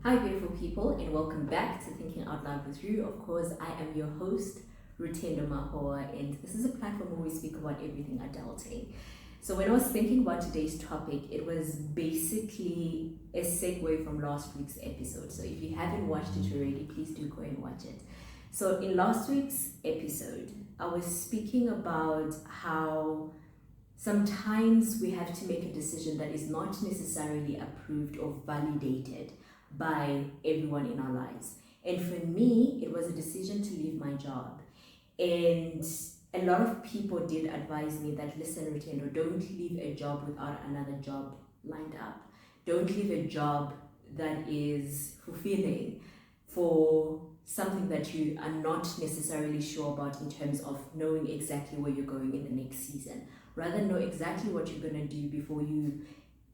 Hi, beautiful people, and welcome back to Thinking Out Loud with You. Of course, I am your host, Rutendo Mahoa, and this is a platform where we speak about everything adulting. So, when I was thinking about today's topic, it was basically a segue from last week's episode. So, if you haven't watched it already, please do go and watch it. So, in last week's episode, I was speaking about how sometimes we have to make a decision that is not necessarily approved or validated by everyone in our lives. And for me, it was a decision to leave my job. And a lot of people did advise me that, listen, Rutendo, don't leave a job without another job lined up. Don't leave a job that is fulfilling for something that you are not necessarily sure about in terms of knowing exactly where you're going in the next season. Rather, know exactly what you're going to do before you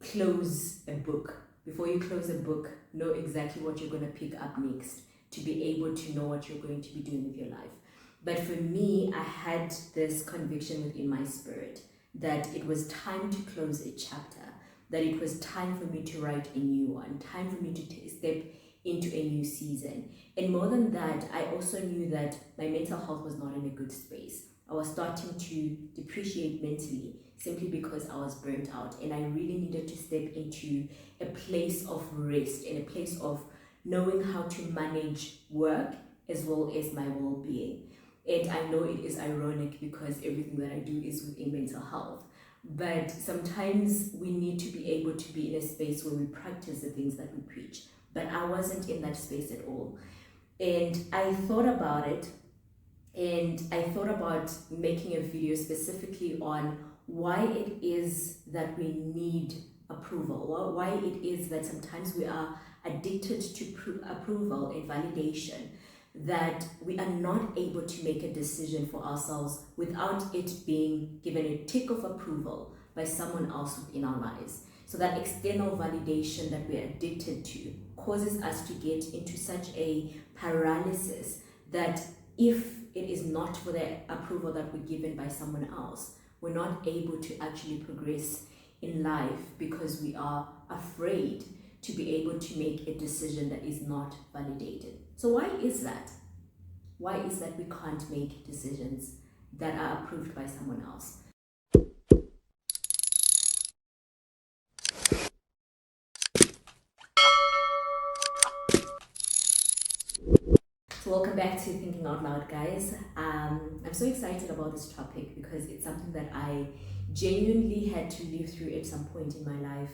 close a book. Before you close a book, know exactly what you're going to pick up next to be able to know what you're going to be doing with your life. But for me, I had this conviction within my spirit that it was time to close a chapter, that it was time for me to write a new one, time for me to step into a new season. And more than that, I also knew that my mental health was not in a good space. I was starting to depreciate mentally simply because I was burnt out, and I really needed to step into a place of rest and a place of knowing how to manage work as well as my well-being. And I know it is ironic because everything that I do is within mental health, but sometimes we need to be able to be in a space where we practice the things that we preach. But I wasn't in that space at all. And I thought about it, and I thought about making a video specifically on why it is that we need approval, why it is that sometimes we are addicted to approval and validation, that we are not able to make a decision for ourselves without it being given a tick of approval by someone else within our lives. So that external validation that we're addicted to causes us to get into such a paralysis that if it is not for the approval that we're given by someone else, we're not able to actually progress in life because we are afraid to be able to make a decision that is not validated. So why is that? Why is that we can't make decisions that are approved by someone else? So welcome back to Thinking Out Loud, guys. I'm so excited about this topic because it's something that I genuinely had to live through at some point in my life.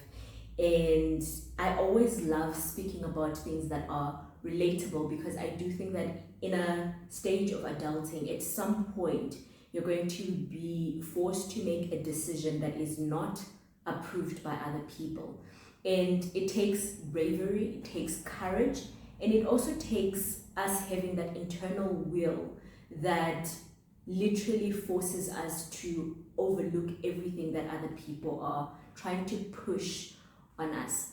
And I always love speaking about things that are relatable because I do think that in a stage of adulting, at some point, you're going to be forced to make a decision that is not approved by other people. And it takes bravery, it takes courage, and it also takes us having that internal will that literally forces us to overlook everything that other people are trying to push on us.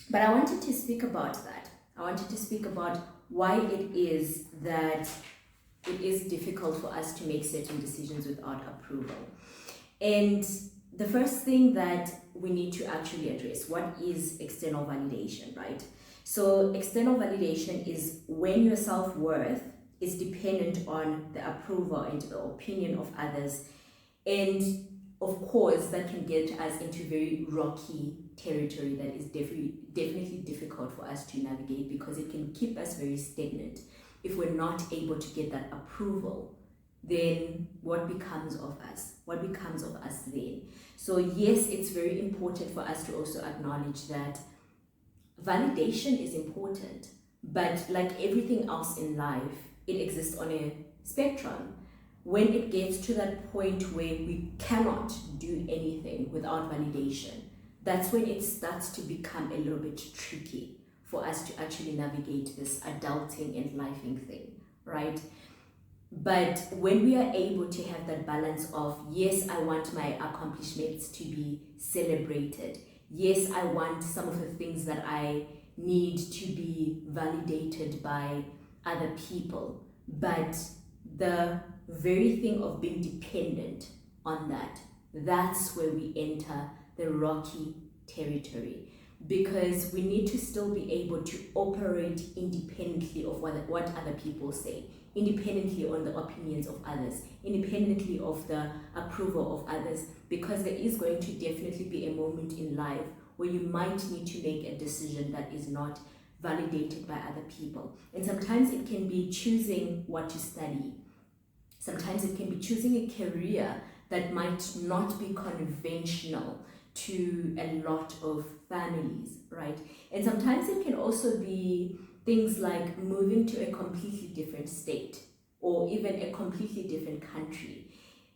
But I wanted to speak about that. I wanted to speak about why it is that it is difficult for us to make certain decisions without approval. And the first thing that we need to actually address, what is external validation, right? So external validation is when your self-worth is dependent on the approval and the opinion of others. And of course, that can get us into very rocky territory that is definitely difficult for us to navigate because it can keep us very stagnant. If we're not able to get that approval, then what becomes of us? What becomes of us then? So yes, it's very important for us to also acknowledge that validation is important, but like everything else in life, it exists on a spectrum. When it gets to that point where we cannot do anything without validation, that's when it starts to become a little bit tricky for us to actually navigate this adulting and lifing thing, right? But when we are able to have that balance of, yes, I want my accomplishments to be celebrated. Yes, I want some of the things that I need to be validated by other people. But the very thing of being dependent on that, that's where we enter the rocky territory. because we need to still be able to operate independently of what other people say, independently on the opinions of others, independently of the approval of others, because there is going to definitely be a moment in life where you might need to make a decision that is not validated by other people. And sometimes it can be choosing what to study. Sometimes it can be choosing a career that might not be conventional to a lot of families, right? And sometimes it can also be things like moving to a completely different state or even a completely different country.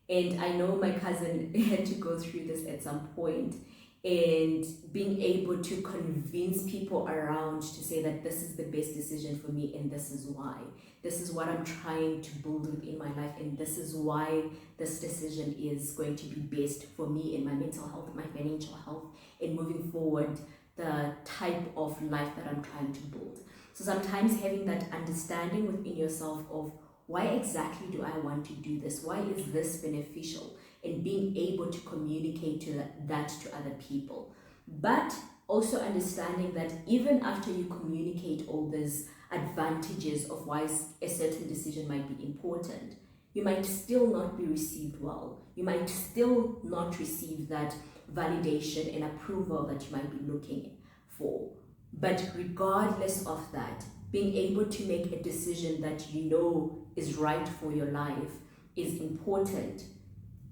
And I know my cousin had to go through this at some point, and being able to convince people around to say that this is the best decision for me and this is why. This is what I'm trying to build within my life, and this is why this decision is going to be best for me in my mental health, my financial health, and moving forward, the type of life that I'm trying to build. So sometimes having that understanding within yourself of why exactly do I want to do this? Why is this beneficial? And being able to communicate that to other people. But also understanding that even after you communicate all these advantages of why a certain decision might be important, you might still not be received well. You might still not receive that validation and approval that you might be looking for. But regardless of that, being able to make a decision that you know is right for your life is important,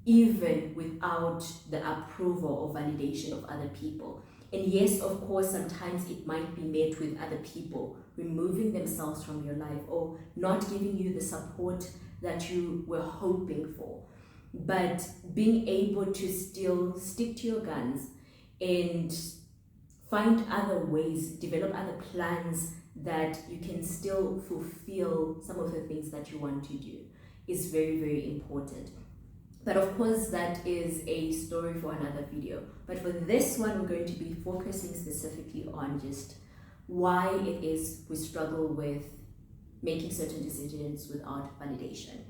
even without the approval or validation of other people. And yes, of course, sometimes it might be met with other people removing themselves from your life or not giving you the support that you were hoping for. But being able to still stick to your guns and find other ways, develop other plans that you can still fulfill some of the things that you want to do is very, very important. But of course, that is a story for another video. But for this one, we're going to be focusing specifically on just why it is we struggle with making certain decisions without validation.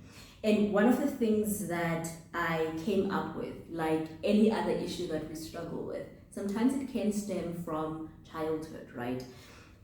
And one of the things that I came up with, like any other issue that we struggle with, sometimes it can stem from childhood, right?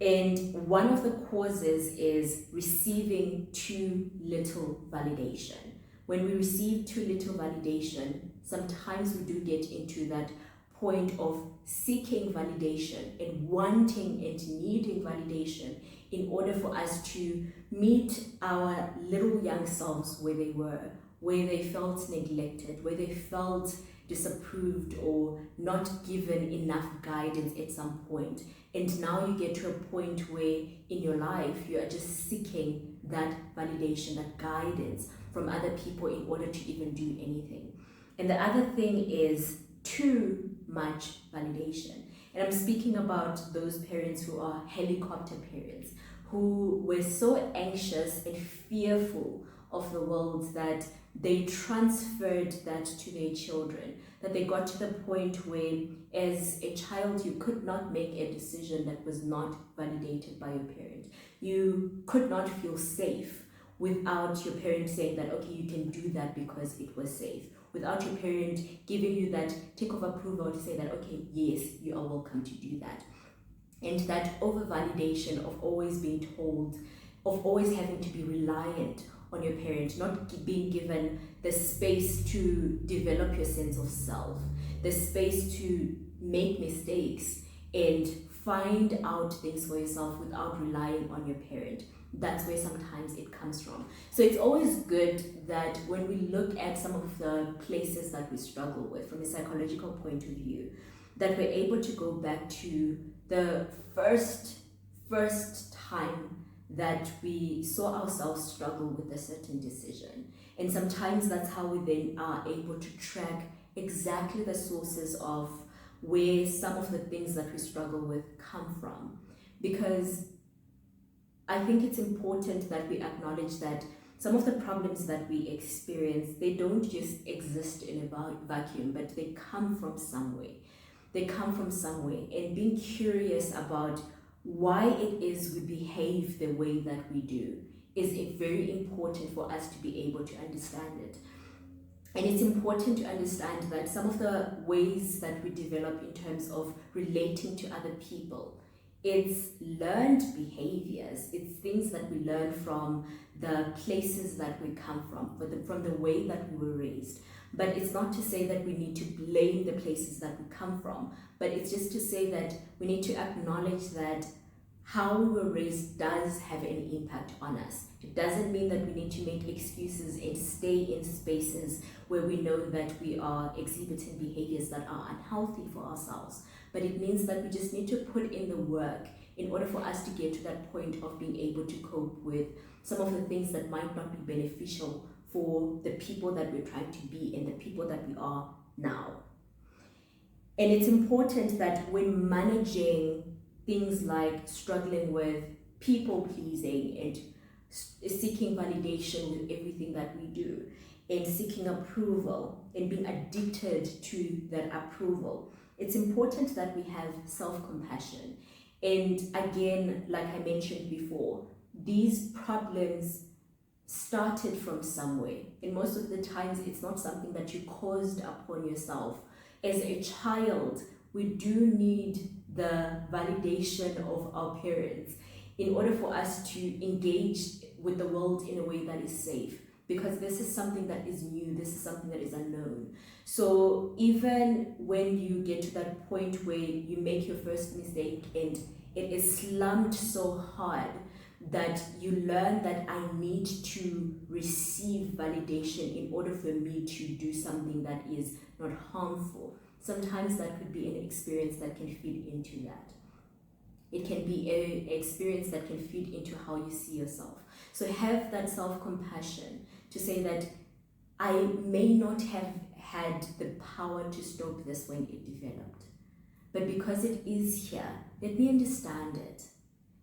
And one of the causes is receiving too little validation. When we receive too little validation, sometimes we do get into that point of seeking validation and wanting and needing validation in order for us to meet our little young selves where they were, where they felt neglected, where they felt disapproved or not given enough guidance at some point. And now you get to a point where in your life you are just seeking that validation, that guidance from other people in order to even do anything. And the other thing is too much validation. And I'm speaking about those parents who are helicopter parents, who were so anxious and fearful of the world that they transferred that to their children, that they got to the point where as a child you could not make a decision that was not validated by your parent. You could not feel safe without your parent saying that, okay, you can do that because it was safe. Without your parent giving you that tick of approval to say that, okay, yes, you are welcome to do that. And that over-validation of always being told, of always having to be reliant on your parent, not being given the space to develop your sense of self, the space to make mistakes and find out things for yourself without relying on your parent. That's where sometimes it comes from. So it's always good that when we look at some of the places that we struggle with from a psychological point of view, that we're able to go back to the first time that we saw ourselves struggle with a certain decision. And sometimes that's how we then are able to track exactly the sources of where some of the things that we struggle with come from. Because I think it's important that we acknowledge that some of the problems that we experience, they don't just exist in a vacuum, but they come from somewhere. They come from somewhere. And being curious about why it is we behave the way that we do is very important for us to be able to understand it. And it's important to understand that some of the ways that we develop in terms of relating to other people, it's learned behaviors, it's things that we learn from the places that we come from the way that we were raised. But it's not to say that we need to blame the places that we come from, but it's just to say that we need to acknowledge that how we were raised does have an impact on us. It doesn't mean that we need to make excuses and stay in spaces where we know that we are exhibiting behaviors that are unhealthy for ourselves. But it means that we just need to put in the work in order for us to get to that point of being able to cope with some of the things that might not be beneficial for the people that we're trying to be and the people that we are now. And it's important that when managing things like struggling with people pleasing and seeking validation with everything that we do, and seeking approval and being addicted to that approval, it's important that we have self-compassion. And again, like I mentioned before, these problems started from somewhere, and most of the times it's not something that you caused upon yourself. As a child, we do need the validation of our parents in order for us to engage with the world in a way that is safe, because this is something that is new, this is something that is unknown. So even when you get to that point where you make your first mistake and it is slammed so hard that you learn that I need to receive validation in order for me to do something that is not harmful, sometimes that could be an experience that can feed into that. It can be an experience that can feed into how you see yourself. So have that self-compassion to say that I may not have had the power to stop this when it developed, but because it is here, let me understand it.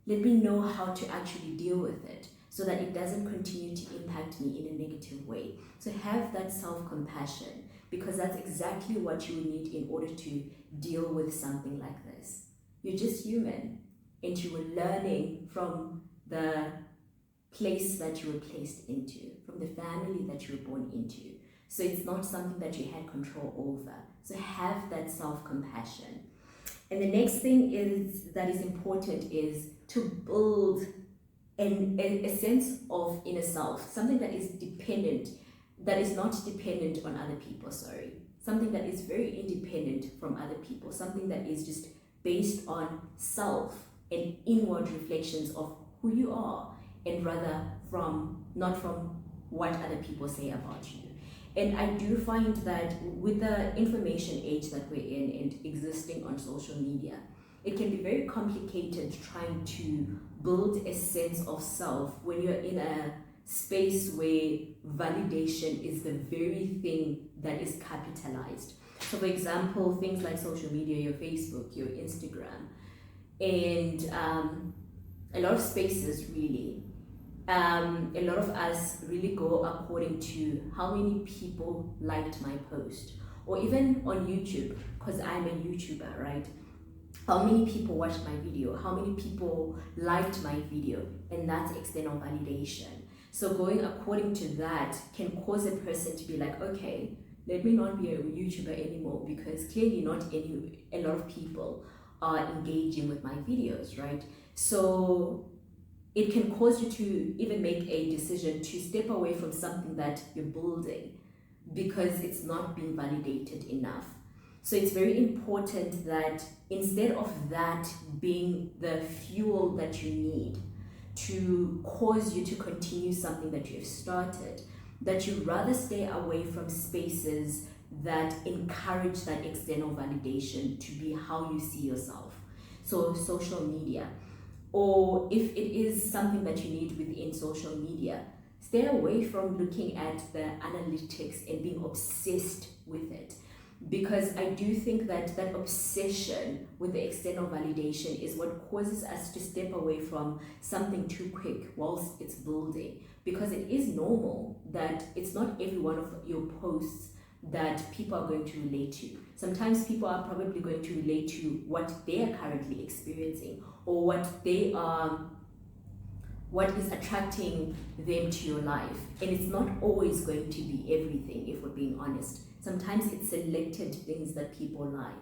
Let me know how to actually deal with it so that it doesn't continue to impact me in a negative way. So have that self-compassion, because that's exactly what you need in order to deal with something like this. You're just human, and you were learning from the place that you were placed into, from the family that you were born into. So it's not something that you had control over. So have that self-compassion. And the next thing that is important is to build a sense of inner self, something that is not dependent on other people, something that is very independent from other people, something that is just based on self and inward reflections of who you are, and rather not from what other people say about you. And I do find that with the information age that we're in and existing on social media, it can be very complicated trying to build a sense of self when you're in a space where validation is the very thing that is capitalized. So for example, things like social media, your Facebook, your Instagram, and a lot of spaces really. A lot of us really go according to how many people liked my post, or even on YouTube, because I'm a YouTuber, right? How many people watched my video, how many people liked my video, and that's external validation. So going according to that can cause a person to be like, okay, let me not be a YouTuber anymore, because clearly a lot of people are engaging with my videos, right? So it can cause you to even make a decision to step away from something that you're building because it's not being validated enough. So it's very important that instead of that being the fuel that you need to cause you to continue something that you have started, that you rather stay away from spaces that encourage that external validation to be how you see yourself. So social media, or if it is something that you need within social media, stay away from looking at the analytics and being obsessed with it. Because I do think that that obsession with the external validation is what causes us to step away from something too quick whilst it's building. Because it is normal that it's not every one of your posts that people are going to relate to. Sometimes people are probably going to relate to what they are currently experiencing, or what they are what is attracting them to your life. And it's not always going to be everything, if we're being honest. Sometimes it's selected things that people like.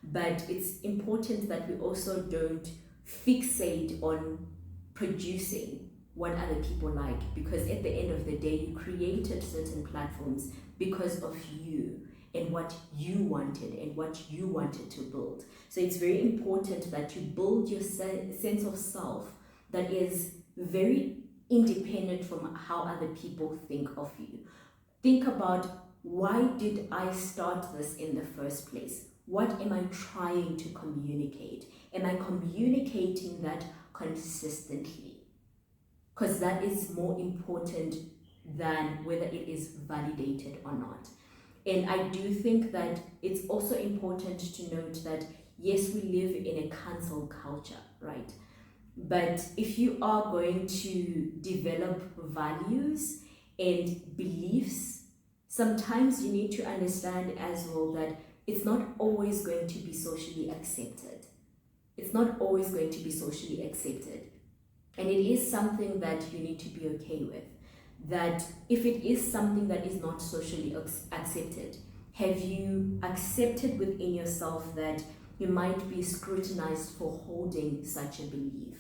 But it's important that we also don't fixate on producing what other people like, because at the end of the day, you created certain platforms because of you and what you wanted and what you wanted to build. So it's very important that you build your sense of self that is very independent from how other people think of you. Think about, why did I start this in the first place? What am I trying to communicate? Am I communicating that consistently? Because that is more important than whether it is validated or not. And I do think that it's also important to note that, yes, we live in a cancel culture, right? But if you are going to develop values and beliefs, sometimes you need to understand as well that it's not always going to be socially accepted. It's not always going to be socially accepted. And it is something that you need to be okay with. That if it is something that is not socially accepted, have you accepted within yourself that you might be scrutinized for holding such a belief?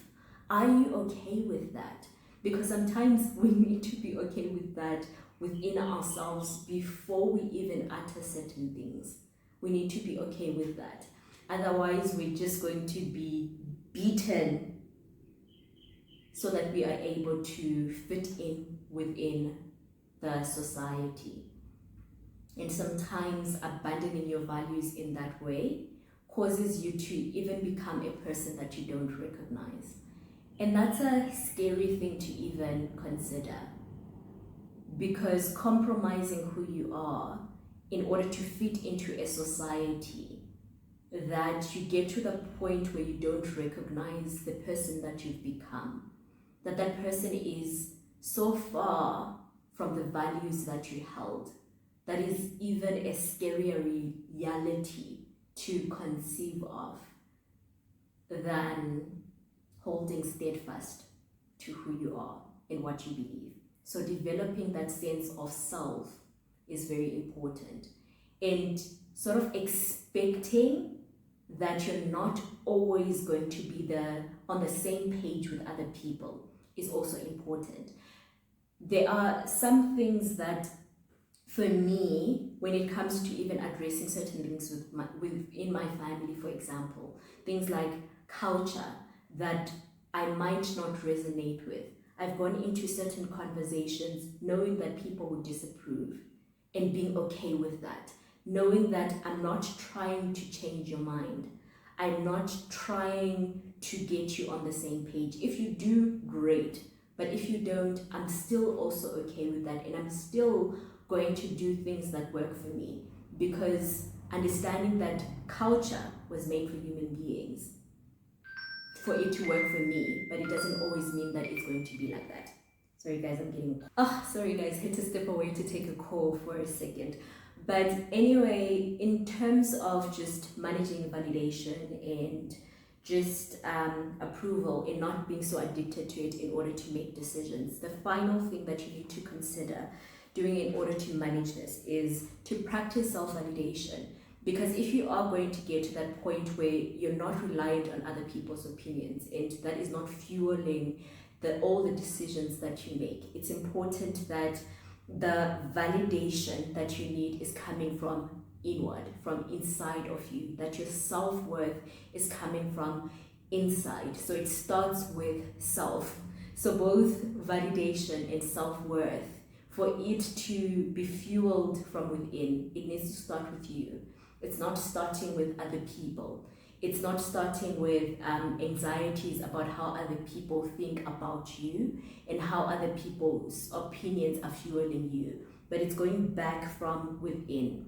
Are you okay with that? Because sometimes we need to be okay with that within ourselves before we even utter certain things. We need to be okay with that. Otherwise, we're just going to be beaten so that we are able to fit in within the society. And sometimes abandoning your values in that way causes you to even become a person that you don't recognize. And that's a scary thing to even consider, because compromising who you are in order to fit into a society that you get to the point where you don't recognize the person that you've become, that person is so far from the values that you held, that is even a scarier reality to conceive of than holding steadfast to who you are and what you believe. So developing that sense of self is very important, and sort of expecting that you're not always going to be on the same page with other people is also important. There are some things that, for me, when it comes to even addressing certain things within my family, for example, things like culture that I might not resonate with. I've gone into certain conversations knowing that people would disapprove and being okay with that, knowing that I'm not trying to change your mind. I'm not trying to get you on the same page. If you do, great. But if you don't, I'm still also okay with that, and I'm still going to do things that work for me, because understanding that culture was made for human beings, for it to work for me, but it doesn't always mean that it's going to be like that. Sorry guys, had to step away to take a call for a second. But anyway, in terms of just managing validation and just approval and not being so addicted to it in order to make decisions, the final thing that you need to consider doing in order to manage this is to practice self-validation. Because if you are going to get to that point where you're not reliant on other people's opinions and that is not fueling all the decisions that you make, it's important that the validation that you need is coming from inward, from inside of you, that your self-worth is coming from inside. So it starts with self. So both validation and self-worth, for it to be fueled from within, it needs to start with you. It's not starting with other people. It's not starting with anxieties about how other people think about you and how other people's opinions are fueling you, but it's going back from within.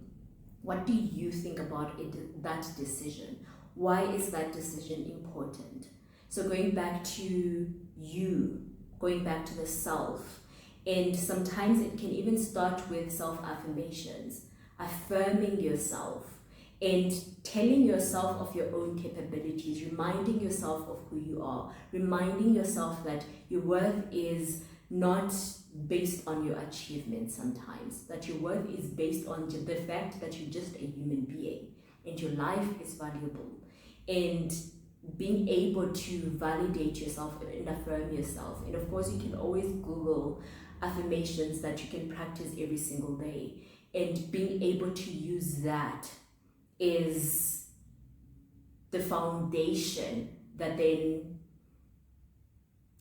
What do you think about that decision? Why is that decision important? So going back to you, going back to the self, and sometimes it can even start with self-affirmations, affirming yourself and telling yourself of your own capabilities, reminding yourself of who you are, reminding yourself that your worth is not based on your achievements sometimes, that your worth is based on the fact that you're just a human being and your life is valuable. And being able to validate yourself and affirm yourself. And of course, you can always Google affirmations that you can practice every single day. And being able to use that is the foundation that then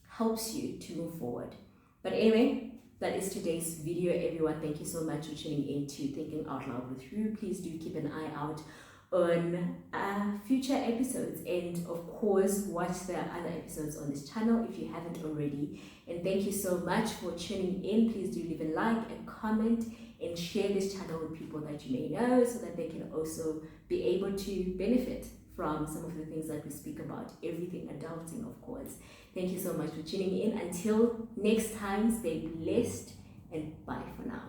helps you to move forward. But anyway, that is today's video, everyone. Thank you so much for tuning in to Thinking Out Loud with Rue. Please do keep an eye out on future episodes, and of course watch the other episodes on this channel if you haven't already. And thank you so much for tuning in. Please do leave a like, a comment, and share this channel with people that you may know, so that they can also be able to benefit from some of the things that we speak about, everything adulting, of course. Thank you so much for tuning in. Until next time, stay blessed and bye for now.